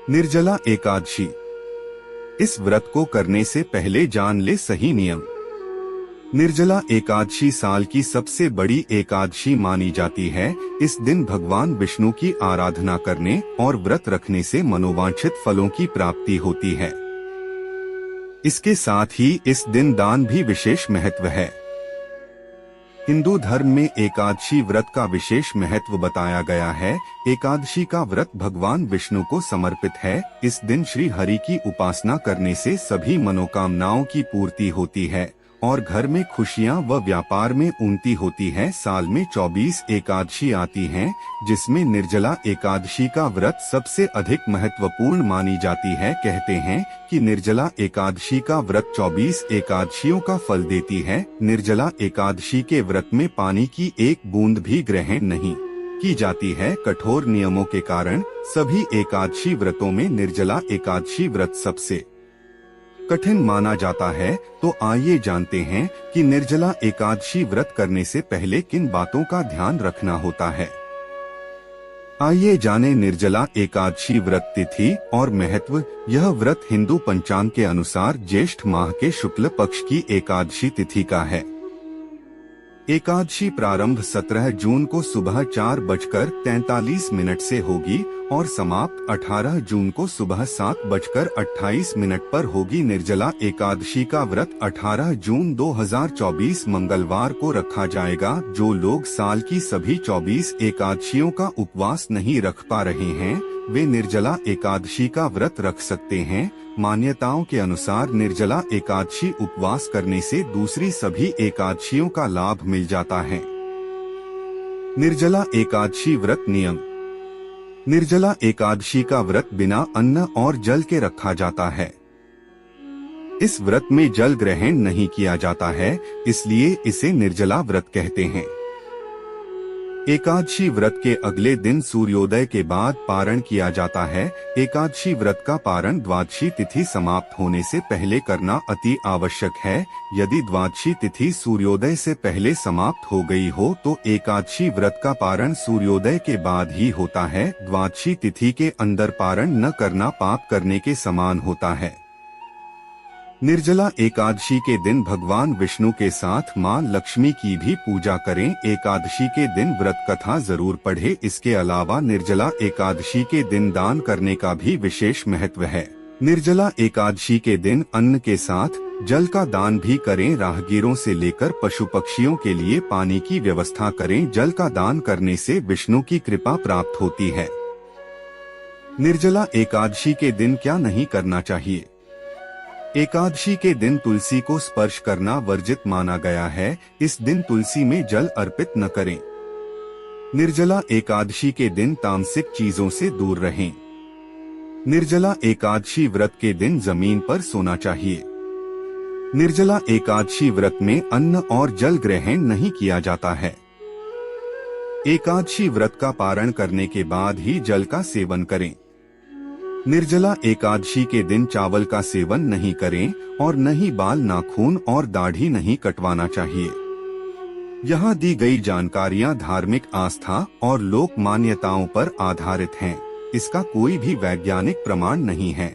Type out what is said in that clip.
निर्जला एकादशी। इस व्रत को करने से पहले जान ले सही नियम। निर्जला एकादशी साल की सबसे बड़ी एकादशी मानी जाती है। इस दिन भगवान विष्णु की आराधना करने और व्रत रखने से मनोवांछित फलों की प्राप्ति होती है। इसके साथ ही इस दिन दान भी विशेष महत्व है। हिंदू धर्म में एकादशी व्रत का विशेष महत्व बताया गया है। एकादशी का व्रत भगवान विष्णु को समर्पित है। इस दिन श्री हरि की उपासना करने से सभी मनोकामनाओं की पूर्ति होती है और घर में खुशियां व व्यापार में उन्नति होती है। साल में 24 एकादशी आती हैं, जिसमें निर्जला एकादशी का व्रत सबसे अधिक महत्वपूर्ण मानी जाती है। कहते हैं कि निर्जला एकादशी का व्रत 24 एकादशियों का फल देती है। निर्जला एकादशी के व्रत में पानी की एक बूंद भी ग्रहण नहीं की जाती है। कठोर नियमों के कारण सभी एकादशी व्रतों में निर्जला एकादशी व्रत सबसे कठिन माना जाता है। तो आइए जानते हैं कि निर्जला एकादशी व्रत करने से पहले किन बातों का ध्यान रखना होता है। आइए जानें निर्जला एकादशी व्रत तिथि और महत्व। यह व्रत हिंदू पंचांग के अनुसार ज्येष्ठ माह के शुक्ल पक्ष की एकादशी तिथि का है। एकादशी प्रारंभ 17 जून को सुबह 4:43 से होगी और समाप्त 18 जून को सुबह 7:28 पर होगी। निर्जला एकादशी का व्रत 18 जून 2024 मंगलवार को रखा जाएगा। जो लोग साल की सभी 24 एकादशियों का उपवास नहीं रख पा रहे हैं, वे निर्जला एकादशी का व्रत रख सकते हैं। मान्यताओं के अनुसार निर्जला एकादशी उपवास करने से दूसरी सभी एकादशियों का लाभ मिल जाता है। निर्जला एकादशी व्रत नियम। निर्जला एकादशी का व्रत बिना अन्न और जल के रखा जाता है। इस व्रत में जल ग्रहण नहीं किया जाता है, इसलिए इसे निर्जला व्रत कहते हैं। एकादशी व्रत के अगले दिन सूर्योदय के बाद पारण किया जाता है। एकादशी व्रत का पारण द्वादशी तिथि समाप्त होने से पहले करना अति आवश्यक है। यदि द्वादशी तिथि सूर्योदय से पहले समाप्त हो गई हो तो एकादशी व्रत का पारण सूर्योदय के बाद ही होता है। द्वादशी तिथि के अंदर पारण न करना पाप करने के समान होता है। निर्जला एकादशी के दिन भगवान विष्णु के साथ मां लक्ष्मी की भी पूजा करें। एकादशी के दिन व्रत कथा जरूर पढ़े। इसके अलावा निर्जला एकादशी के दिन दान करने का भी विशेष महत्व है। निर्जला एकादशी के दिन अन्न के साथ जल का दान भी करें। राहगीरों से लेकर पशु पक्षियों के लिए पानी की व्यवस्था करें। जल का दान करने से विष्णु की कृपा प्राप्त होती है। निर्जला एकादशी के दिन क्या नहीं करना चाहिए। एकादशी के दिन तुलसी को स्पर्श करना वर्जित माना गया है। इस दिन तुलसी में जल अर्पित न करें। निर्जला एकादशी के दिन तामसिक चीजों से दूर रहें। निर्जला एकादशी व्रत के दिन जमीन पर सोना चाहिए। निर्जला एकादशी व्रत में अन्न और जल ग्रहण नहीं किया जाता है। एकादशी व्रत का पारण करने के बाद ही जल का सेवन करें। निर्जला एकादशी के दिन चावल का सेवन नहीं करें और न ही बाल, नाखून और दाढ़ी नहीं कटवाना चाहिए। यहाँ दी गई जानकारियाँ धार्मिक आस्था और लोक मान्यताओं पर आधारित हैं। इसका कोई भी वैज्ञानिक प्रमाण नहीं है।